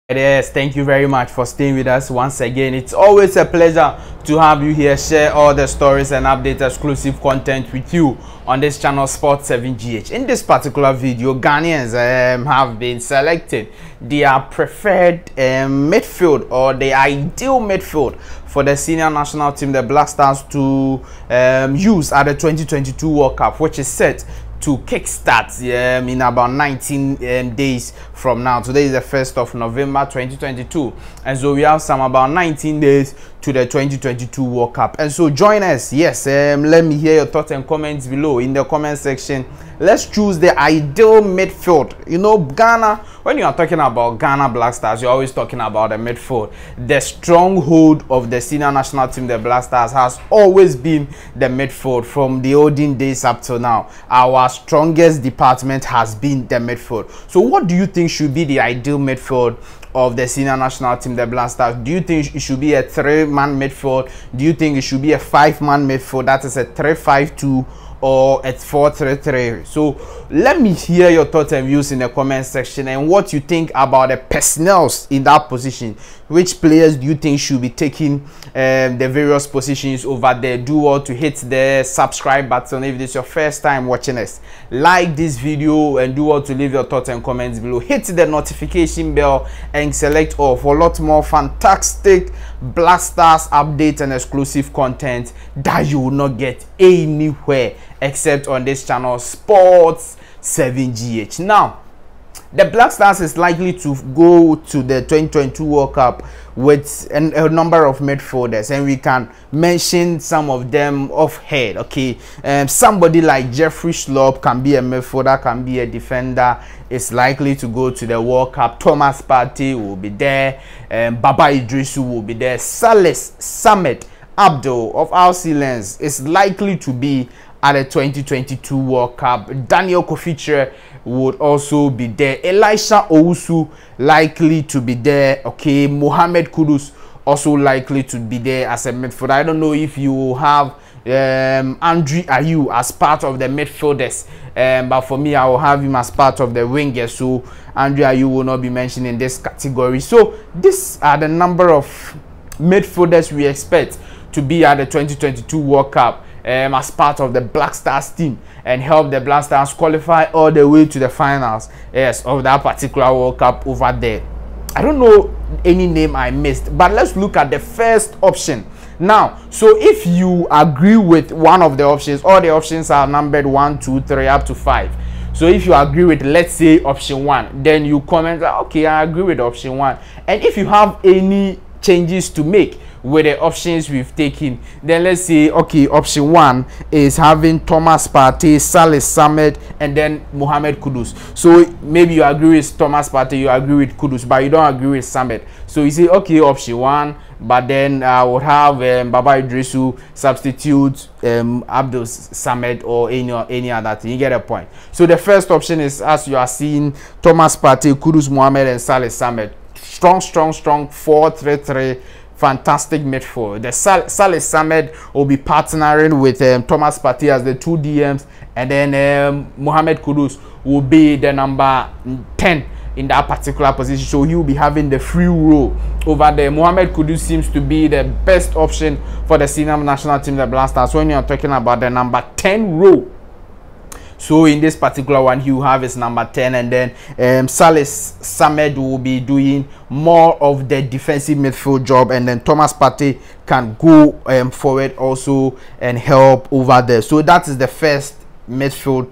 Yes, thank you very much for staying with us once again. It's always a pleasure to have you here, share all the stories and update exclusive content with you on this channel, Sport 7GH. In this particular video, Ghanaians have been selected their preferred midfield, or the ideal midfield for the senior national team, the Black Stars, to use at the 2022 World Cup, which is set to kickstart in about 19 days from now. Today is the 1st of November 2022, and so we have some about 19 days to the 2022 World Cup. And so join us. Yes, let me hear your thoughts and comments below in the comment section. Let's choose the ideal midfield. You know, Ghana, when you are talking about Ghana Black Stars, you're always talking about the midfield. The stronghold of the senior national team, the Black Stars, has always been the midfield from the olden days up to now. Our strongest department has been the midfield. So what do you think should be the ideal midfield of the senior national team, the Black Stars? Do you think it should be a 3-man midfield? Do you think it should be a 5-man midfield, that is a 3-5-2, or a 4-3-3? So let me hear your thoughts and views in the comment section, and what you think about the personnel in that position. Which players do you think should be taking the various positions over there? Do well to hit the subscribe button if this is your first time watching us. Like this video and do well to leave your thoughts and comments below. Hit the notification bell and select all for a lot more fantastic Black Stars updates and exclusive content that you will not get anywhere except on this channel, Sports 7GH. Now, the Black Stars is likely to go to the 2022 World Cup with a number of midfielders, and we can mention some of them off head. Okay, somebody like Jeffrey Schlupp can be a midfielder, can be a defender, is likely to go to the World Cup. Thomas Partey will be there, Baba Idrisu will be there. Salis Samet Abdul of Al Silence is likely to be at the 2022 World Cup. Daniel Kofiche would also be there. Elisha Owusu likely to be there. Okay, Mohamed Kudus also likely to be there as a midfielder. I don't know if you have Andre Ayew as part of the midfielders, but for me, I will have him as part of the wingers. So Andre Ayew will not be mentioned in this category. So these are the number of midfielders we expect to be at the 2022 World Cup as part of the Black Stars team, and help the Black Stars qualify all the way to the finals, yes, of that particular World Cup over there. I don't know any name I missed, but let's look at the first option now. So if you agree with one of the options, all the options are numbered 1, 2, 3 up to 5. So if you agree with, let's say, option 1, then you comment, okay, I agree with option 1. And if you have any changes to make with the options we've taken, then let's say, okay, option 1 is having Thomas Partey, Salis Samet, and then Mohamed Kudus. So maybe you agree with Thomas Partey, you agree with Kudus, but you don't agree with Samet. So you say, okay, option 1, but then I would have Baba Idrisu substitute Abdul Samet or any other thing. You get a point. So the first option is, as you are seeing, Thomas Partey, Kudus, Mohamed, and Salis Samet. Strong 4-3-3. Fantastic midfield. The Salis Samet will be partnering with Thomas Partey as the 2 DMs, and then Mohamed Kudus will be the number 10 in that particular position. So he will be having the free role over there. Mohamed Kudus seems to be the best option for the senior national team, the Black Stars, when you are talking about the number 10 role. So in this particular one, he will have his number 10, and then Salis Samet will be doing more of the defensive midfield job, and then Thomas Partey can go forward also and help over there. So that is the first midfield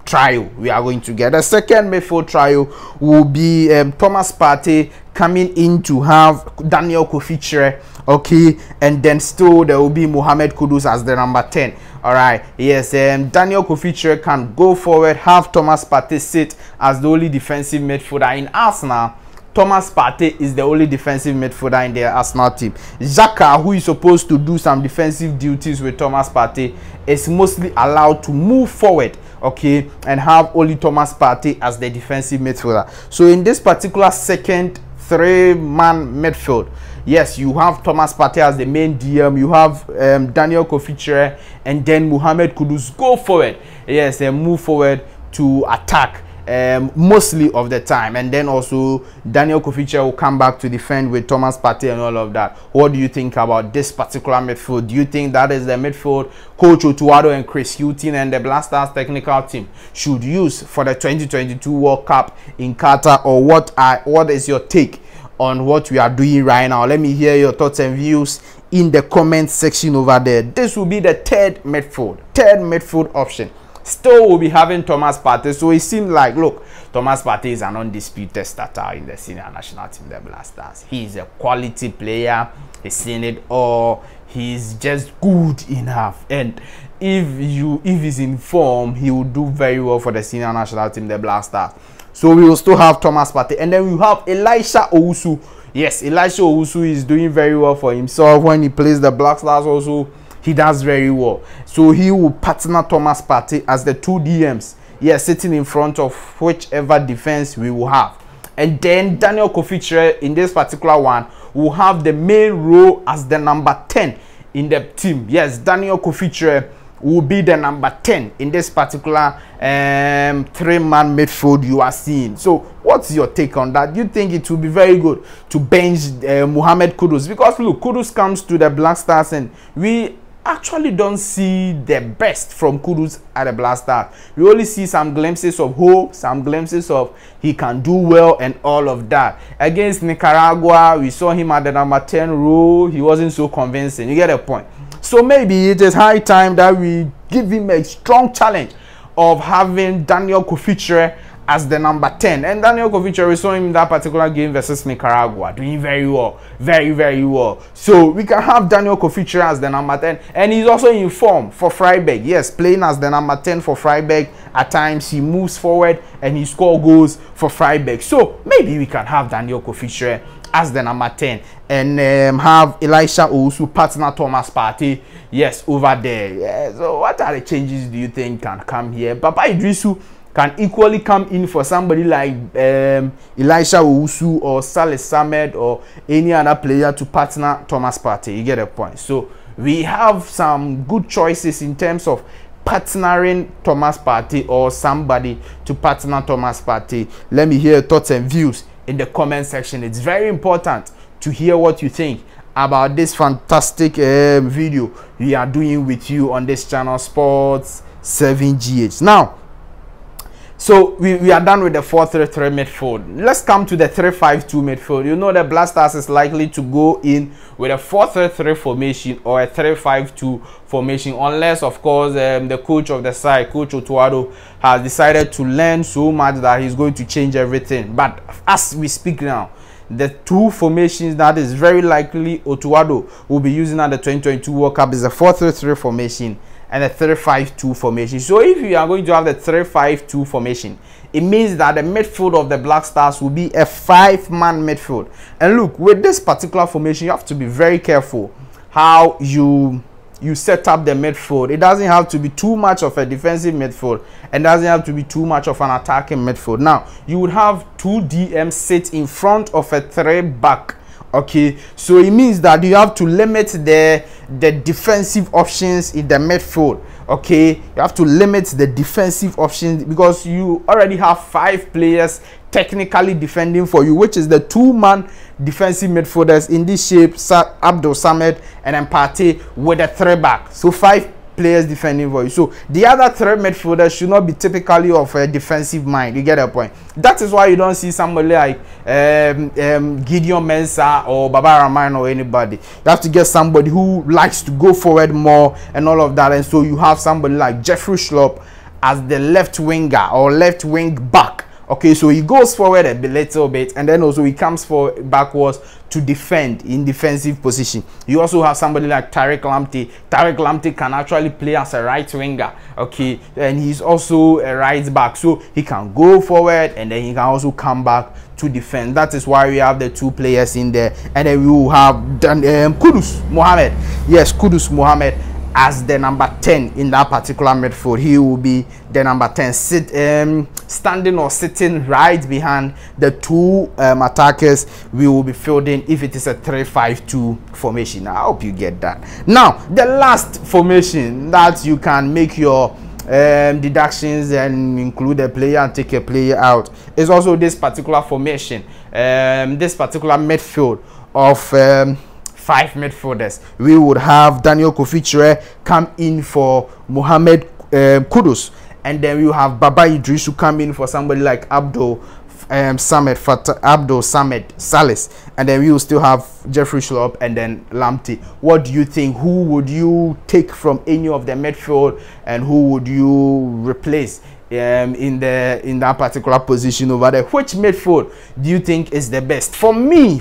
trial we are going to get. The second midfield trial will be Thomas Partey coming in to have Daniel Kofiche, okay, and then still there will be Mohamed Kudus as the number 10. All right, yes, Daniel Kofiche can go forward, have Thomas Partey sit as the only defensive midfielder. In Arsenal, Thomas Partey is the only defensive midfielder in the Arsenal team. Xhaka, who is supposed to do some defensive duties with Thomas Partey, is mostly allowed to move forward, okay, and have only Thomas Partey as the defensive midfielder. So in this particular second 3-man midfield, yes, you have Thomas Partey as the main DM, you have Daniel Kofiche, and then Mohamed Kudus go forward, yes, and move forward to attack mostly of the time, and then also Daniel Koficha will come back to defend with Thomas Partey and all of that. What do you think about this particular midfield? Do you think that is the midfield Coach Otuado and Chris Hughton and the Black Stars technical team should use for the 2022 World Cup in Qatar, or what is your take on what we are doing right now? Let me hear your thoughts and views in the comment section over there. This will be the third midfield option. Still will be having Thomas Partey. So it seems like, look, Thomas Partey is an undisputed starter in the senior national team, the Black Stars. He is a quality player. He's seen it all. He's just good enough. And if he's in form, he will do very well for the senior national team, the Black Stars. So we will still have Thomas Partey. And then we have Elisha Owusu. Yes, Elisha Owusu is doing very well for himself. When he plays the Black Stars also, he does very well. So he will partner Thomas Partey as the two DMs. Yes, sitting in front of whichever defense we will have. And then Daniel Koficha in this particular one will have the main role as the number 10 in the team. Yes, Daniel Koficha will be the number 10 in this particular three-man midfield you are seeing. So what's your take on that? You think it will be very good to bench Mohamed Kudus? Because look, Kudus comes to the Black Stars and we actually don't see the best from Kudus at the Black Stars. We only see some glimpses of hope, some glimpses of he can do well and all of that. Against Nicaragua, we saw him at the number 10 role. He wasn't so convincing. You get a point? So maybe it is high time that we give him a strong challenge of having Daniel Koficha as the number 10. And Daniel Koficha, we saw him in that particular game versus Nicaragua, doing very well, very well. So we can have Daniel Koficha as the number 10, and he's also in form for Freiburg. Yes, playing as the number 10 for Freiburg. At times he moves forward and he scores goals for Freiburg. So maybe we can have Daniel Koficha as the number 10 and have Elisha Owusu partner Thomas Partey, yes, over there. Yeah, so what are the changes do you think can come here? Papa Idrisu can equally come in for somebody like Elisha Owusu or Saleh Samed or any other player to partner Thomas Partey. You get a point. So we have some good choices in terms of partnering Thomas Partey or somebody to partner Thomas Partey. Let me hear your thoughts and views in the comment section. It's very important to hear what you think about this fantastic video we are doing with you on this channel, Sports 7GH. Now, so we are done with the 4-3-3 midfield. Let's come to the 3-5-2 midfield. You know the Black Stars is likely to go in with a 4-3-3 formation or a 3-5-2 formation, unless of course the coach of the side, Coach Otuado, has decided to learn so much that he's going to change everything. But as we speak now, the two formations that is very likely Otuado will be using at the 2022 World Cup is a 4-3-3 formation and a 3-5-2 formation. So if you are going to have the 3-5-2 formation, it means that the midfield of the Black Stars will be a 5-man midfield. And look, with this particular formation, you have to be very careful how you set up the midfield. It doesn't have to be too much of a defensive midfield and doesn't have to be too much of an attacking midfield. Now, you would have two DMs sit in front of a 3-back. Okay, so it means that you have to limit the defensive options in the midfield. Okay, you have to limit the defensive options because you already have 5 players technically defending for you, which is the 2-man defensive midfielders in this shape, Abdul Samed and then Partey with a 3-back. So 5 players defending for you. So the other 3 midfielders should not be typically of a defensive mind. You get a point. That is why you don't see somebody like Gideon Mensah or Baba Rahman or anybody. You have to get somebody who likes to go forward more and all of that. And so you have somebody like Jeffrey Schlupp as the left winger or left wing back. Okay, so he goes forward a little bit and then also he comes backwards to defend in defensive position. You also have somebody like Tariq Lamptey. Tariq Lamptey can actually play as a right winger, okay, and he's also a right back, so he can go forward and then he can also come back to defend. That is why we have the 2 players in there, and then we will have Kudus Mohamed. Yes, Kudus Mohamed as the number 10 in that particular midfield. He will be the number 10, standing or sitting right behind the 2 attackers we will be fielding if it is a 3-5-2 formation. I hope you get that. Now, the last formation that you can make your deductions and include a player and take a player out. It's also this particular formation, this particular midfield of 5 midfielders. We would have Daniel Kofi come in for Mohamed Kudus, and then we have Baba Idrisu come in for somebody like Abdul Samed Salis, and then we will still have Jeffrey Schlupp and then Lamptey. What do you think? Who would you take from any of the midfield, and who would you replace in that particular position over there? Which midfield do you think is the best? For me,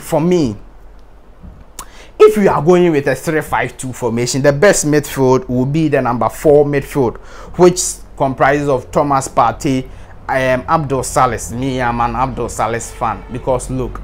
if you are going with a 3-5-2 formation, the best midfield will be the number 4 midfield, which comprises of Thomas Partey, Abdul Salis. Me, I'm an Abdul Salis fan, because look,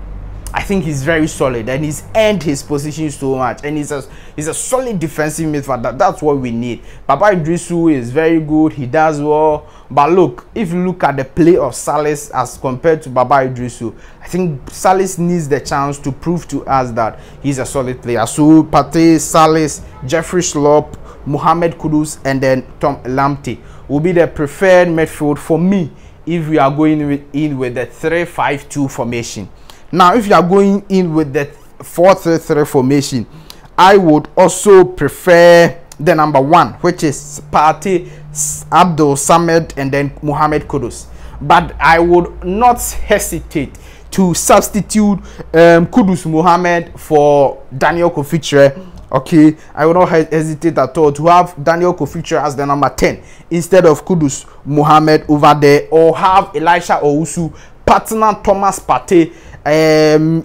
I think he's very solid and he's earned his position so much, and he's a solid defensive midfielder. That's what we need. Baba Idrisu is very good, he does well, but look, if you look at the play of Salis as compared to Baba Idrisu, I think Salis needs the chance to prove to us that he's a solid player. So Partey, Salis, Jeffrey Schlupp, Mohamed Kudus, and then Tom Lamptey will be the preferred midfield for me if we are going in with the 3-5-2 formation. Now, if you are going in with the 4-3-3 formation, I would also prefer the number 1, which is Partey, Abdul Samed, and then Mohamed Kudus. But I would not hesitate to substitute Kudus Mohamed for Daniel Kofi. Okay, I will not hesitate at all to have Daniel Kofi as the number 10 instead of Kudus Mohamed over there, or have Elisha Owusu partner Thomas Partey,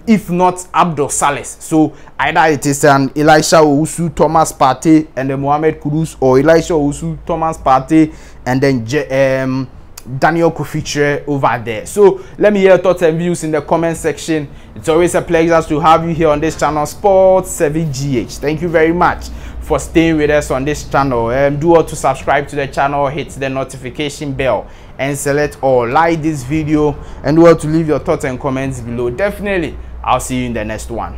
if not Abdul Salis. So either it is an Elisha Owusu, Thomas Partey, and then Mohamed Kudus, or Elisha Owusu, Thomas Partey, and then Daniel Kofi over there. So let me hear your thoughts and views in the comment section. It's always a pleasure to have you here on this channel, Sports 7GH. Thank you very much for staying with us on this channel. Do all to subscribe to the channel, hit the notification bell, and select all. Like this video, and do all to leave your thoughts and comments below. Definitely, I'll see you in the next one.